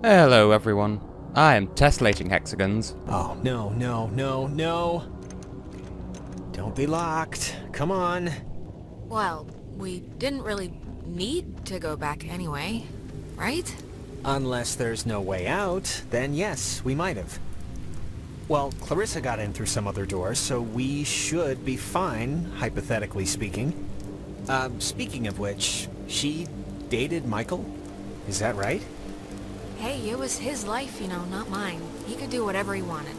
Hello everyone, I am Tessellating Hexagons. Oh, no. Don't be locked. Come on. Well, we didn't really need to go back anyway, right? Unless there's no way out, then yes, we might have. Well, Clarissa got in through some other door, so we should be fine, hypothetically speaking. Speaking of which, she dated Michael? Is that right? Hey, it was his life, not mine. He could do whatever he wanted.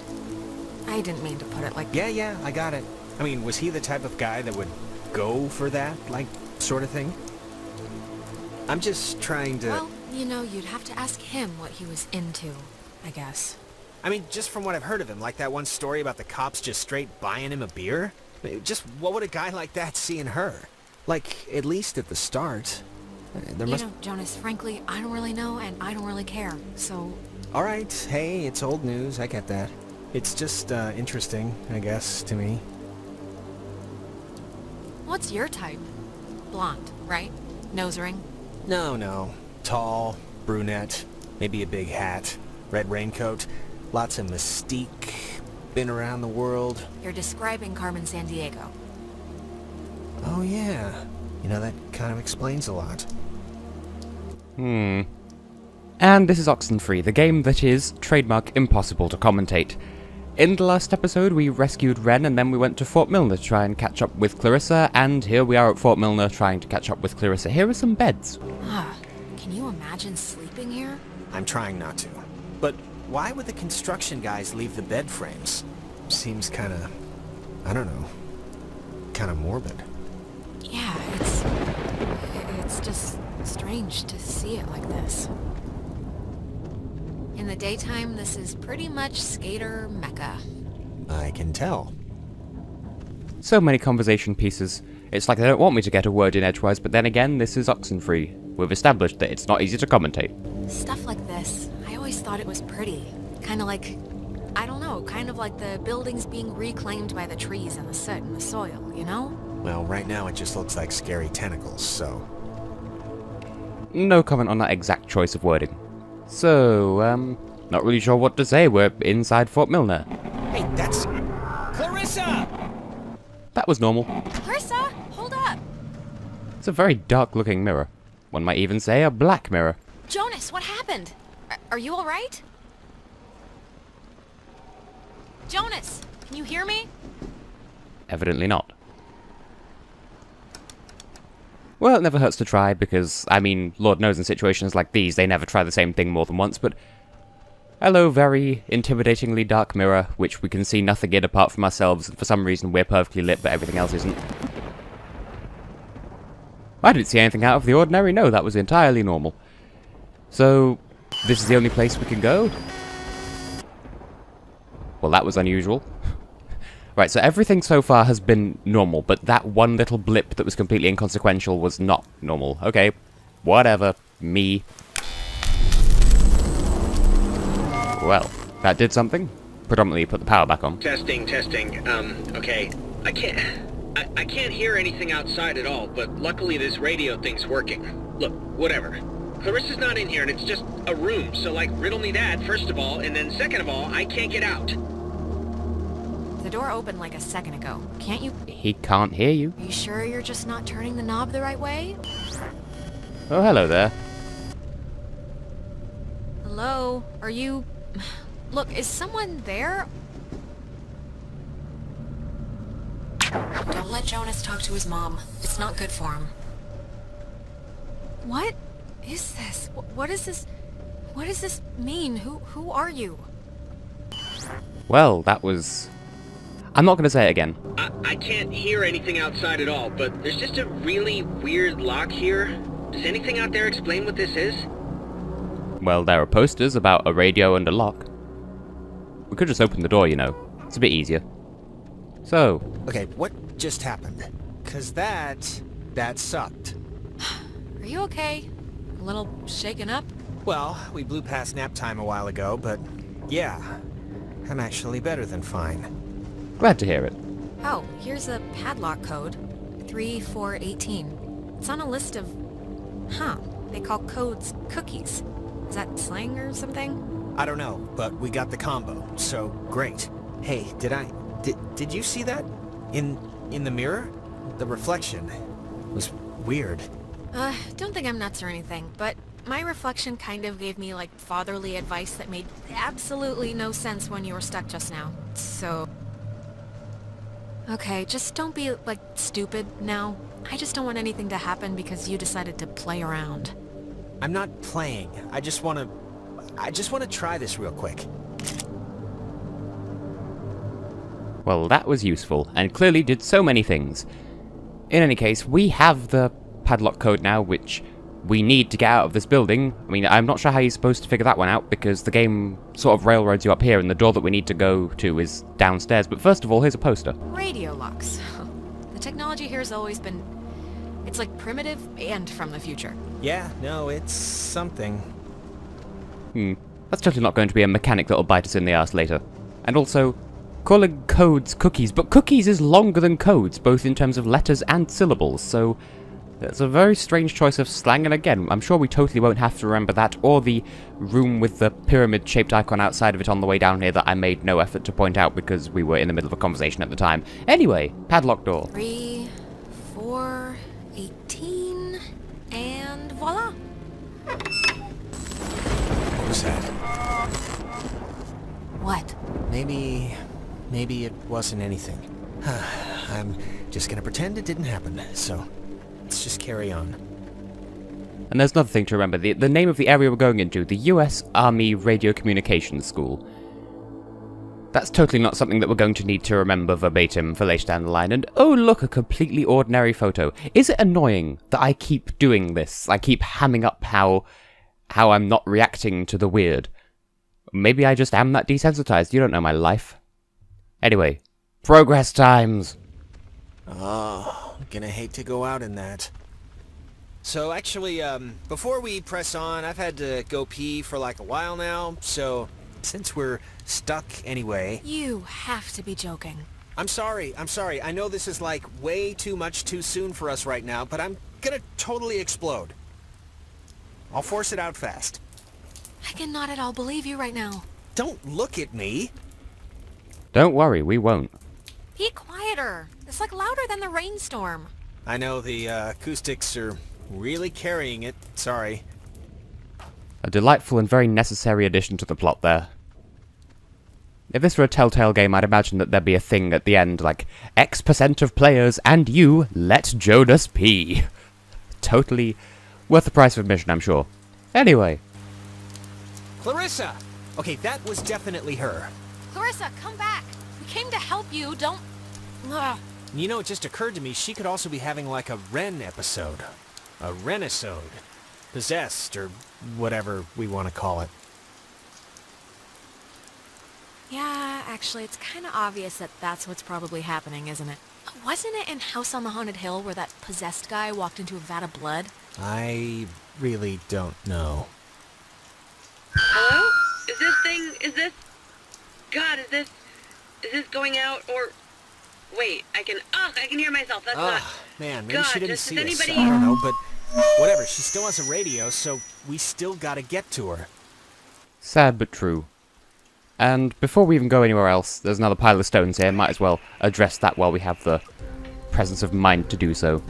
I didn't mean to put it like... Yeah, I got it. I mean, was he the type of guy that would go for that, sort of thing? I'm just trying to... Well, you'd have to ask him what he was into, I guess. I mean, just from what I've heard of him, like that one story about the cops just straight buying him a beer? Just what would a guy like that see in her? At least at the start. Jonas, frankly, I don't really know, and I don't really care, so... Alright, hey, it's old news, I get that. It's just, interesting, I guess, to me. What's your type? Blonde, right? Nose ring? No. Tall, brunette, maybe a big hat, red raincoat, lots of mystique, been around the world. You're describing Carmen Sandiego. Oh yeah, that kind of explains a lot. And this is Oxenfree, the game that is, trademark, impossible to commentate. In the last episode we rescued Ren and then we went to Fort Milner to try and catch up with Clarissa, and here we are at Fort Milner trying to catch up with Clarissa. Here are some beds. Can you imagine sleeping here? I'm trying not to. But why would the construction guys leave the bed frames? Seems kinda... I don't know. Kinda morbid. Yeah, it's just strange to see it like this. In the daytime, this is pretty much skater mecca. I can tell. So many conversation pieces. It's like they don't want me to get a word in edgewise, but then again, this is Oxenfree. We've established that it's not easy to commentate. Stuff like this, I always thought it was pretty. Kinda like, I don't know, kind of like the buildings being reclaimed by the trees and the soot and the soil, Well, right now it just looks like scary tentacles, so... No comment on that exact choice of wording. So, not really sure what to say. We're inside Fort Milner. Hey, that's... Clarissa! That was normal. Clarissa, hold up! It's a very dark-looking mirror. One might even say a black mirror. Jonas, what happened? Are you alright? Jonas, can you hear me? Evidently not. Well, it never hurts to try, because, Lord knows in situations like these, they never try the same thing more than once, but... Hello, very intimidatingly dark mirror, which we can see nothing in apart from ourselves, and for some reason we're perfectly lit, but everything else isn't. I didn't see anything out of the ordinary, no, that was entirely normal. So, this is the only place we can go? Well, that was unusual. Right, so everything so far has been normal, but that one little blip that was completely inconsequential was not normal. Okay, whatever. Me. Well, that did something. Predominantly put the power back on. Testing. Okay. I can't hear anything outside at all, but luckily this radio thing's working. Look, whatever. Clarissa's not in here, and it's just a room, so, riddle me that, first of all, and then second of all, I can't get out. The door opened like a second ago. Can't you... He can't hear you. Are you sure you're just not turning the knob the right way? Oh, hello there. Hello? Are you... Look, is someone there? Don't let Jonas talk to his mom. It's not good for him. What is this? What is this? What does this mean? Who are you? Well, that was... I'm not going to say it again. I can't hear anything outside at all, but there's just a really weird lock here. Does anything out there explain what this is? Well, there are posters about a radio and a lock. We could just open the door, It's a bit easier. So... Okay, what just happened? 'Cause that sucked. Are you okay? A little shaken up? Well, we blew past nap time a while ago, but yeah, I'm actually better than fine. Glad to hear it. Oh, here's a padlock code. 3418. It's on a list of... They call codes cookies. Is that slang or something? I don't know, but we got the combo, so great. Hey, did you see that? In the mirror? The reflection was weird. Don't think I'm nuts or anything, but my reflection kind of gave me, like, fatherly advice that made absolutely no sense when you were stuck just now. So... Okay, just don't be, like, stupid now. I just don't want anything to happen because you decided to play around. I'm not playing. I just want to try this real quick. Well, that was useful, and clearly did so many things. In any case, we have the padlock code now, which we need to get out of this building. I mean, I'm not sure how you're supposed to figure that one out, because the game sort of railroads you up here, and the door that we need to go to is downstairs. But first of all, here's a poster. Radio locks. The technology here has always been... It's like primitive and from the future. Yeah, no, it's something. That's totally not going to be a mechanic that'll bite us in the arse later. And also, calling codes cookies, but cookies is longer than codes, both in terms of letters and syllables, so... It's a very strange choice of slang, and again, I'm sure we totally won't have to remember that, or the room with the pyramid-shaped icon outside of it on the way down here that I made no effort to point out because we were in the middle of a conversation at the time. Anyway, padlock door. 3, 4, 18, and voila! What was that? What? Maybe it wasn't anything. I'm just gonna pretend it didn't happen, so... Let's just carry on. And there's another thing to remember, the name of the area we're going into, the US Army Radio Communications School. That's totally not something that we're going to need to remember verbatim for later down the line. And oh look, a completely ordinary photo. Is it annoying that I keep doing this? I keep hamming up how I'm not reacting to the weird. Maybe I just am that desensitized, you don't know my life. Anyway, progress times! Oh, gonna hate to go out in that. So actually, before we press on, I've had to go pee for like a while now, so since we're stuck anyway... You have to be joking. I'm sorry. I know this is like way too much too soon for us right now, but I'm gonna totally explode. I'll force it out fast. I cannot at all believe you right now. Don't look at me. Don't worry, we won't. Be quieter. It's like louder than the rainstorm. I know the acoustics are really carrying it. Sorry. A delightful and very necessary addition to the plot there. If this were a Telltale game, I'd imagine that there'd be a thing at the end, like, X% of players and you let Jonas pee. Totally worth the price of admission, I'm sure. Anyway. Clarissa! Okay, that was definitely her. Clarissa, come back. We came to help you, don't... Ugh. You know, it just occurred to me she could also be having like a Ren episode. A Renisode. Possessed, or whatever we want to call it. Yeah, actually, it's kind of obvious that that's what's probably happening, isn't it? Wasn't it in House on the Haunted Hill where that possessed guy walked into a vat of blood? I really don't know. Hello? God, is this going out, or... Wait, I can hear myself, that's not... Man, maybe God, she didn't does see us. anybody... I don't know, but whatever, she still has a radio, so we still gotta get to her. Sad but true. And before we even go anywhere else, there's another pile of stones here, might as well address that while we have the presence of mind to do so.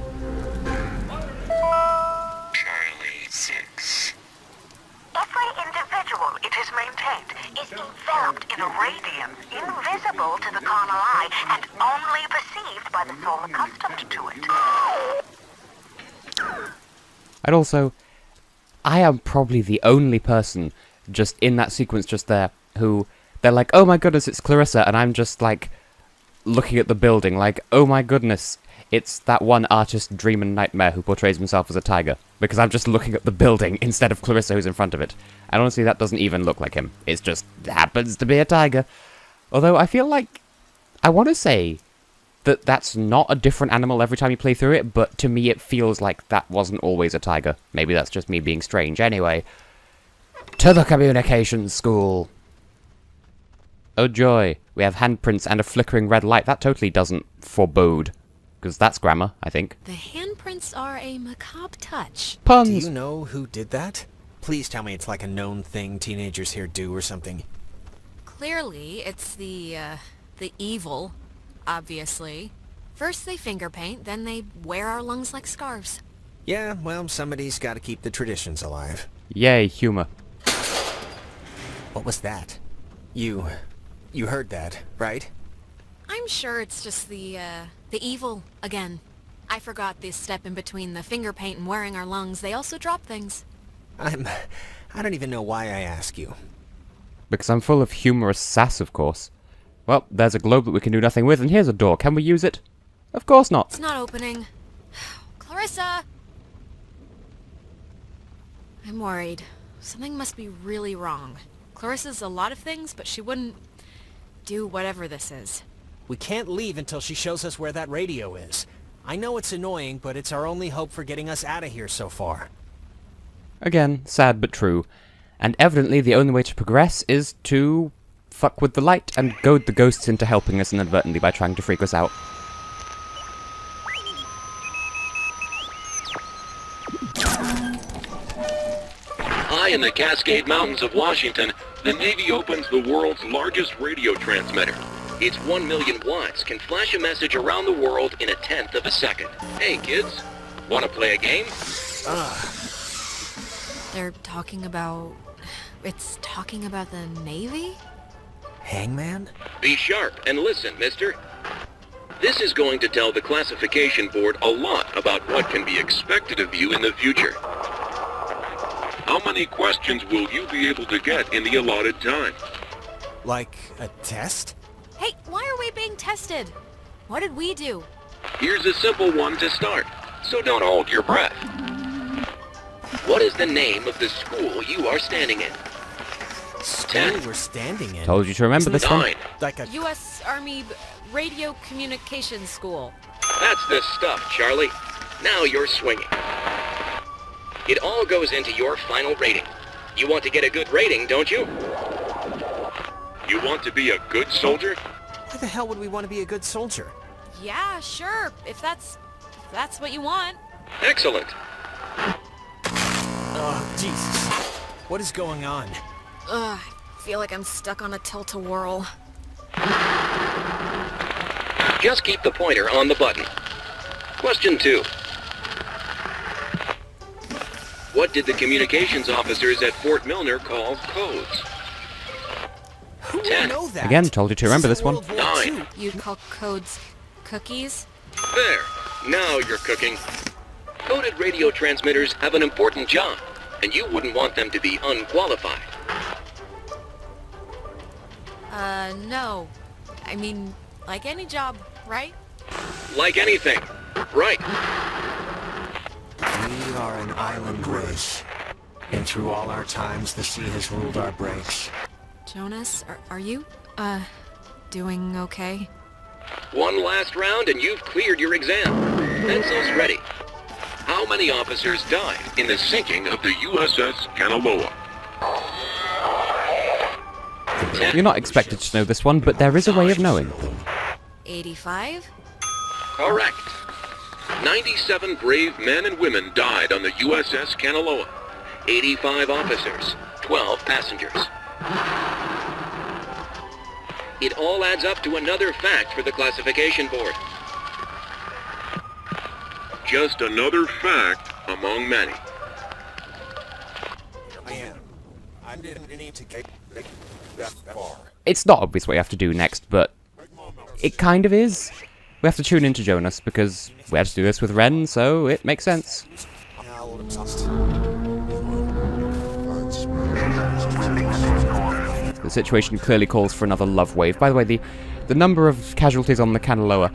Charlie 6. Every individual it is maintained is enveloped in a radiance invisible to the carnal eye and only perceived by the soul accustomed to it. And also, I am probably the only person just in that sequence just there who, they're like, oh my goodness, it's Clarissa, and I'm just like, looking at the building like, oh my goodness, it's that one artist dream and nightmare who portrays himself as a tiger, because I'm just looking at the building instead of Clarissa who's in front of it. And honestly, that doesn't even look like him. It just happens to be a tiger. Although I feel like, I want to say that that's not a different animal every time you play through it, but to me it feels like that wasn't always a tiger. Maybe that's just me being strange. Anyway, to the communications school. Oh joy, we have handprints and a flickering red light. That totally doesn't forebode, because that's grammar, I think. The handprints are a macabre touch. Do Puns! you know who did that? Please tell me it's like a known thing teenagers here do or something. Clearly, it's the evil, obviously. First they finger paint, then they wear our lungs like scarves. Yeah, well, somebody's got to keep the traditions alive. Yay, humor. What was that? You heard that, right? I'm sure it's just the evil again. I forgot this step in between the finger paint and wearing our lungs. They also drop things. I don't even know why I ask you. Because I'm full of humorous sass, of course. Well, there's a globe that we can do nothing with, and here's a door. Can we use it? Of course not. It's not opening. Clarissa! I'm worried. Something must be really wrong. Clarissa's a lot of things, but she wouldn't do whatever this is. We can't leave until she shows us where that radio is. I know it's annoying, but it's our only hope for getting us out of here so far. Again, sad but true. And evidently the only way to progress is to fuck with the light and goad the ghosts into helping us inadvertently by trying to freak us out. High in the Cascade Mountains of Washington, the Navy opens the world's largest radio transmitter. Its 1 million watts can flash a message around the world in a tenth of a second. Hey, kids, want to play a game? They're talking about... It's talking about the Navy? Hangman? Be sharp and listen, mister. This is going to tell the classification board a lot about what can be expected of you in the future. How many questions will you be able to get in the allotted time? Like a test? Hey, why are we being tested? What did we do? Here's a simple one to start, so don't hold your breath. What is the name of the school you are standing in? School we're standing in. Told you to remember this one. 9. Like a... U.S. Army Radio Communications School. That's the stuff, Charlie. Now you're swinging. It all goes into your final rating. You want to get a good rating, don't you? You want to be a good soldier? Why the hell would we want to be a good soldier? Yeah, sure, if that's what you want. Excellent. Oh, Jesus. What is going on? Ugh, I feel like I'm stuck on a tilt-a-whirl. Just keep the pointer on the button. Question 2. What did the communications officers at Fort Milner call codes? Who would 10. know that? Again, told you to remember this one. World War 9. II. You'd call codes cookies? There. Now you're cooking. Coded radio transmitters have an important job, and you wouldn't want them to be unqualified. No. I mean, like any job, right? Like anything. Right. We are an island race, and through all our times, the sea has ruled our breaks. Jonas, are you, doing okay? One last round and you've cleared your exam. Pencils ready. How many officers died in the sinking of the USS Kanaloa. 10? You're not expected to know this one, but there is a way of knowing. 85? Correct. 97 brave men and women died on the USS Kanaloa. 85 officers, 12 passengers. It all adds up to another fact for the classification board. Just another fact among many. I didn't need to get that far. It's not obvious what you have to do next, but it kind of is. We have to tune into Jonas, because we had to do this with Ren, so it makes sense. The situation clearly calls for another love wave. By the way, the number of casualties on the Kanaloa,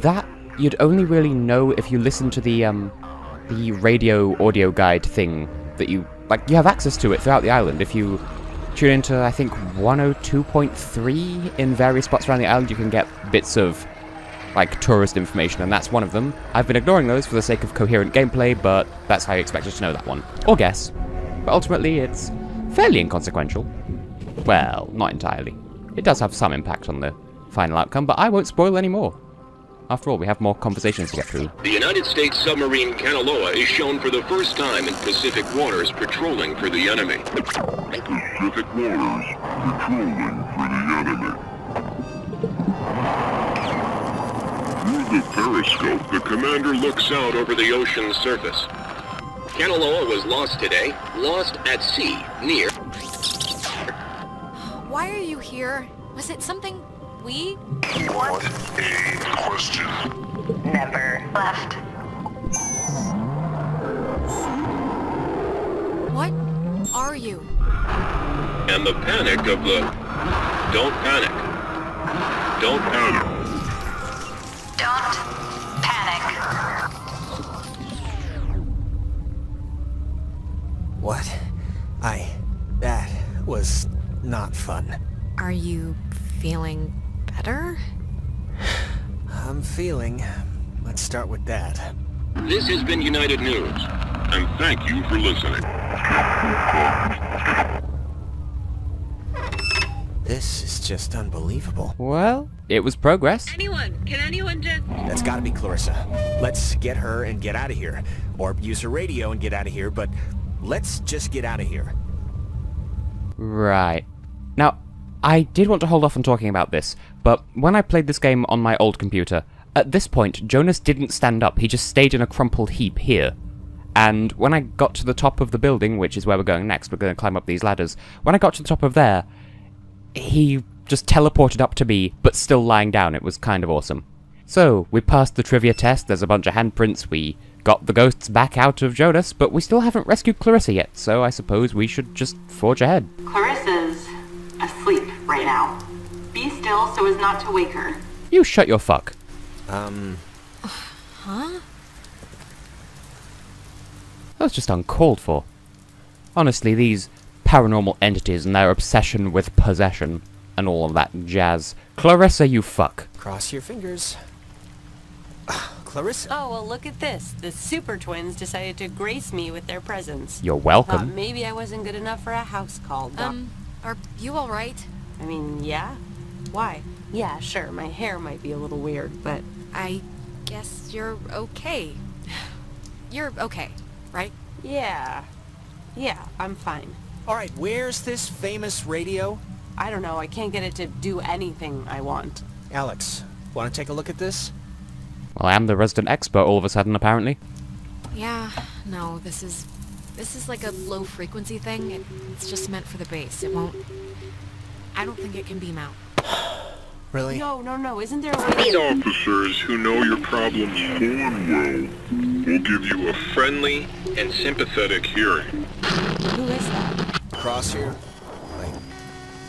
that you'd only really know if you listen to the radio audio guide thing that you have access to it throughout the island. If you tune into, I think, 102.3 in various spots around the island, you can get bits of tourist information, and that's one of them. I've been ignoring those for the sake of coherent gameplay, but that's how you expect us to know that one. Or guess. But ultimately, it's fairly inconsequential. Well, not entirely. It does have some impact on the final outcome, but I won't spoil any more. After all, we have more conversations to get through. The United States submarine Kanaloa is shown for the first time in Pacific waters patrolling for the enemy. Pacific waters patrolling for the enemy. Through the periscope, the commander looks out over the ocean's surface. Kanaloa was lost today, lost at sea, near... Why are you here? Was it something we... What a question. Never left. What are you? And the panic of the... Don't panic. Don't panic. Don't panic. What? That was not fun. Are you feeling better? I'm feeling... Let's start with that. This has been United News, and thank you for listening. This is just unbelievable. Well, it was progress. Can anyone just... That's gotta be Clarissa. Let's get her and get out of here. Or use her radio and get out of here, but let's just get out of here. Right. Now, I did want to hold off on talking about this, but when I played this game on my old computer, at this point, Jonas didn't stand up, he just stayed in a crumpled heap here. And when I got to the top of the building, which is where we're going next, we're going to climb up these ladders, when I got to the top of there, he just teleported up to me, but still lying down. It was kind of awesome. So, we passed the trivia test, there's a bunch of handprints, we got the ghosts back out of Jonas, but we still haven't rescued Clarissa yet, so I suppose we should just forge ahead. Clarissa's asleep right now. Be still so as not to wake her. You shut your fuck. Huh? That was just uncalled for. Honestly, these paranormal entities and their obsession with possession and all of that jazz. Clarissa, you fuck. Cross your fingers. Clarissa. Oh, well, look at this. The super twins decided to grace me with their presence. You're Thought welcome. maybe I wasn't good enough for a house call. Are you alright? I mean, yeah? Why? Yeah, sure, my hair might be a little weird, but... I guess you're okay. You're okay, right? Yeah. Yeah, I'm fine. Alright, where's this famous radio? I don't know, I can't get it to do anything I want. Alex, wanna take a look at this? Well, I am the resident expert all of a sudden, apparently. Yeah, no, this is like a low frequency thing. It's just meant for the base. It won't... I don't think it can beam out. Really? No, isn't there a way... Officers who know your problems full and well will give you a friendly and sympathetic hearing. Who is that? Cross here? Wait,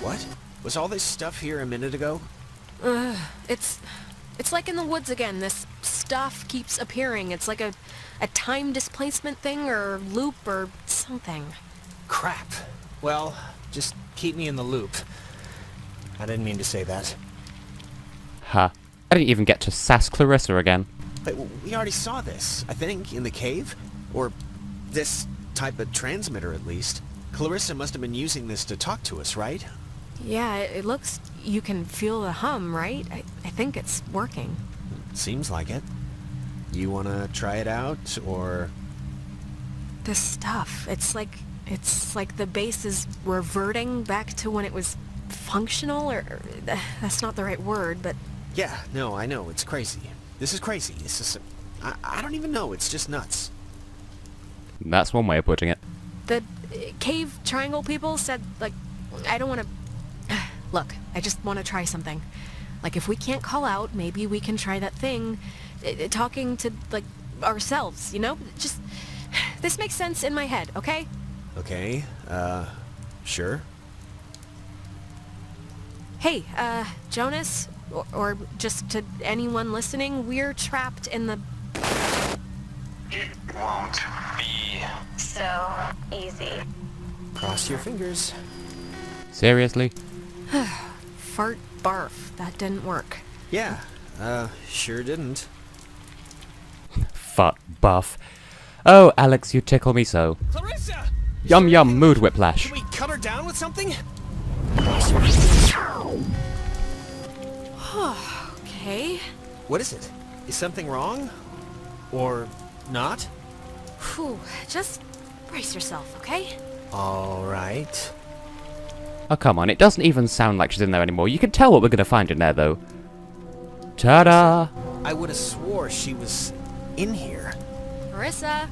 what? Was all this stuff here a minute ago? It's like in the woods again. This stuff keeps appearing. It's like a time displacement thing or loop or something. Crap. Well, just keep me in the loop. I didn't mean to say that. Huh. I didn't even get to sass Clarissa again. But we already saw this, I think, in the cave? Or this type of transmitter, at least. Clarissa must have been using this to talk to us, right? Yeah, it looks... You can feel the hum, right? I think it's working. Seems like it. You wanna try it out, or... This stuff, it's like the base is reverting back to when it was functional, or that's not the right word, but... Yeah, no, I know, it's crazy. This is crazy. This is... I don't even know, it's just nuts. That's one way of putting it. The cave triangle people said, like, I don't want to... Look, I just want to try something. Like, if we can't call out, maybe we can try that thing, talking to, like, ourselves, you know? Just... This makes sense in my head, okay? Okay, sure. Hey, Jonas, or just to anyone listening, we're trapped in the... It won't be. So easy. Cross your fingers. Seriously? Fart barf. That didn't work. Yeah, sure didn't. Fuck buff. Oh, Alex, you tickle me so. Clarissa! Yum yum, mood whiplash. Can we cut her down with something? Okay. What is it? Is something wrong? Or not? Whew, just brace yourself, okay? Alright. Oh, come on, it doesn't even sound like she's in there anymore. You can tell what we're gonna find in there, though. Ta-da! I would have swore she was in here. Clarissa!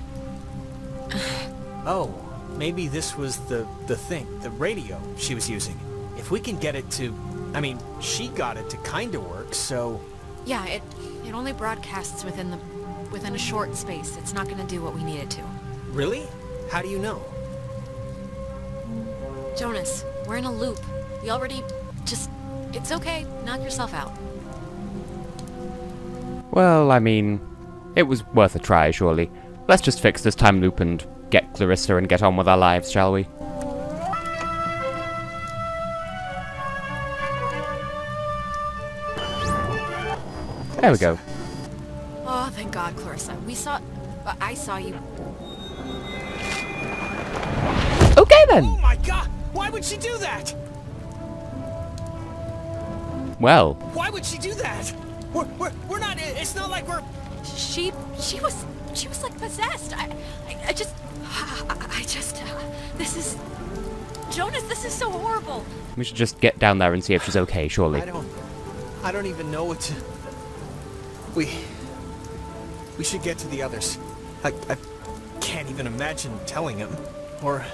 Oh, maybe this was the thing, the radio she was using. If we can get it to... I mean, she got it to kinda work, so... Yeah, it only broadcasts within a short space. It's not gonna do what we need it to. Really? How do you know? Jonas, we're in a loop. We already... It's okay. Knock yourself out. Well, I mean, it was worth a try, surely. Let's just fix this time loop and get Clarissa and get on with our lives, shall we? There we go. Oh, thank God, Clarissa. I saw you. Okay then! Oh my god! Why would she do that? Well, Why would she do that? We're not... It's not like we're... She was like possessed. This is... Jonas, this is so horrible. we should just get down there and see if she's okay, surely. I don't even know what to... We should get to the others. I can't even imagine telling him. Or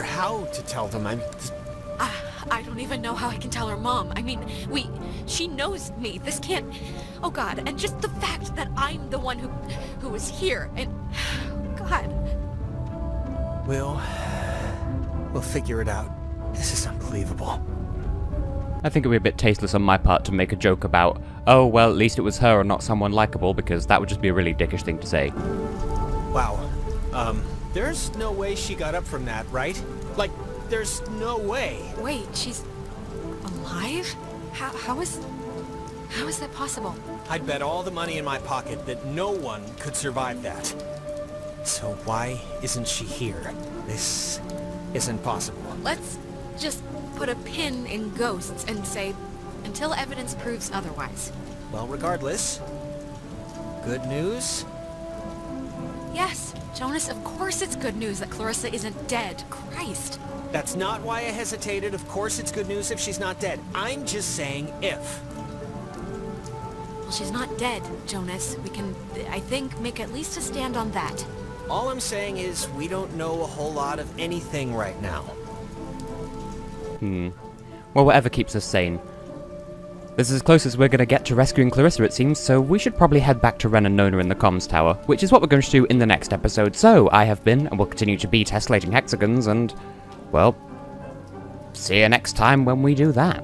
how to tell them. I don't even know how I can tell her mom. I mean, she knows me. This can't... Oh God, and just the fact that I'm the one who was here, and... God. We'll figure it out. This is unbelievable. I think it would be a bit tasteless on my part to make a joke about, oh, well, at least it was her and not someone likable, because that would just be a really dickish thing to say. Wow. There's no way she got up from that, right? Like, there's no way. Wait, she's... alive? How is that possible? I'd bet all the money in my pocket that no one could survive that. So why isn't she here? This isn't possible. Let's just put a pin in ghosts and say, until evidence proves otherwise. Well, regardless, good news? Yes, Jonas, of course it's good news that Clarissa isn't dead. Christ. That's not why I hesitated. Of course it's good news if she's not dead. I'm just saying if. Well, she's not dead, Jonas. We can, I think, make at least a stand on that. All I'm saying is we don't know a whole lot of anything right now. Well, whatever keeps us sane. This is as close as we're going to get to rescuing Clarissa, it seems, so we should probably head back to Ren and Nona in the comms tower, which is what we're going to do in the next episode. So, I have been, and will continue to be, tessellating Hexagons, and, well, see you next time when we do that.